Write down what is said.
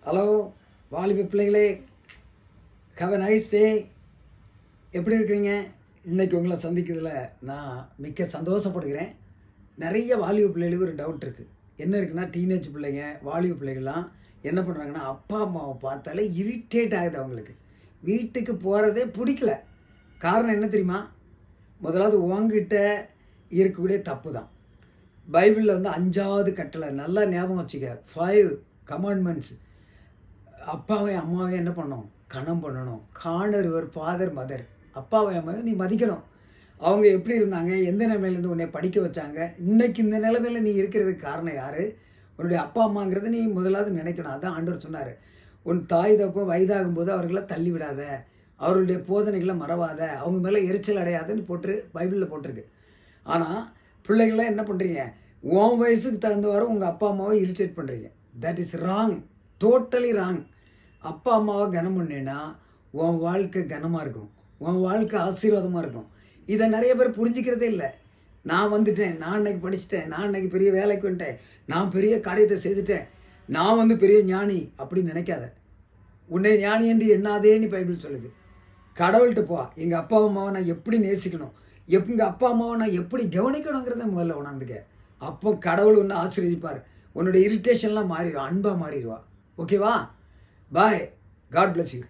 Hello வாலிப பிள்ளைகளே, have a nice day. எப்படி இருக்கிறீங்க? இன்றைக்கி உங்களை சந்திக்கிறதுல நான் மிக்க சந்தோஷப்படுகிறேன். நிறைய வாலிப பிள்ளைகளுக்கு ஒரு டவுட் இருக்குது. என்ன இருக்குன்னா, டீனேஜ் பிள்ளைங்க, வாலிப பிள்ளைகள்லாம் என்ன பண்ணுறாங்கன்னா, அப்பா அம்மாவை பார்த்தாலே இரிட்டேட் ஆகுது. அவங்களுக்கு வீட்டுக்கு போகிறதே பிடிக்கல. காரணம் என்ன தெரியுமா? முதலாவது உங்ககிட்ட இருக்கக்கூடிய தப்பு தான். பைபிளில் வந்து 5வது கட்டளை நல்லா ஞாபகம் வச்சுக்க. 5 கமாண்ட்மெண்ட்ஸ். அப்பாவையும் அம்மாவையும் என்ன பண்ணணும்? கனம் பண்ணணும். காணர் ஒரு ஃபாதர் மதர். அப்பாவையும் அம்மாவையும் நீ மதிக்கணும். அவங்க எப்படி இருந்தாங்க, எந்த நிலைமையிலேருந்து உன்னை படிக்க வச்சாங்க, இன்றைக்கி இந்த நிலைமையில் நீ இருக்கிறதுக்கு காரணம் யார்? உன்னுடைய அப்பா அம்மாங்கிறத நீ முதலாவது நினைக்கணும். அதான் ஆண்டவர் சொன்னார், உன் தாய் தப்போ வயதாகும்போது அவர்களை தள்ளி விடாத, அவர்களுடைய போதனைகளை மறவாத, அவங்க மேலே எரிச்சல் அடையாதுன்னு பைபிளில் போட்டிருக்கு. ஆனால் பிள்ளைகள்லாம் என்ன பண்ணுறீங்க? உன் வயசுக்கு தகுந்தவாறு உங்கள் அப்பா அம்மாவை இரிட்டேட் பண்ணுறீங்க. That is wrong, totally wrong. அப்பா அம்மாவை கனம் பண்ணேன்னா உன் வாழ்க்கை கனமாக இருக்கும், உன் வாழ்க்கை ஆசீர்வாதமாக இருக்கும். இதை நிறைய பேர் புரிஞ்சிக்கிறதே இல்லை. நான் வந்துட்டேன், நான் இன்னைக்கு படிச்சுட்டேன், நான் இன்னைக்கு பெரிய வேலைக்கு வந்துட்டேன், நான் பெரிய காரியத்தை செய்துட்டேன், நான் வந்து பெரிய ஞானி அப்படின்னு நினைக்காத. உன்னை ஞானி என்று எண்ணாதேன்னு பைபிள் சொல்லுது. கடவுள்கிட்ட போ. எங்கள் அப்பா அம்மாவை நான் எப்படி நேசிக்கணும், எங்கள் அப்பா அம்மாவை நான் எப்படி கவனிக்கணுங்கிறத முதல்ல உணர்ந்துக்க. அப்போ கடவுள் ஒன்று ஆசீர்வதிப்பார். உன்னுடைய இரிட்டேஷன்லாம் மாறிடுவா, அன்பாக மாறிடுவா. ஓகேவா? பாய். God bless you.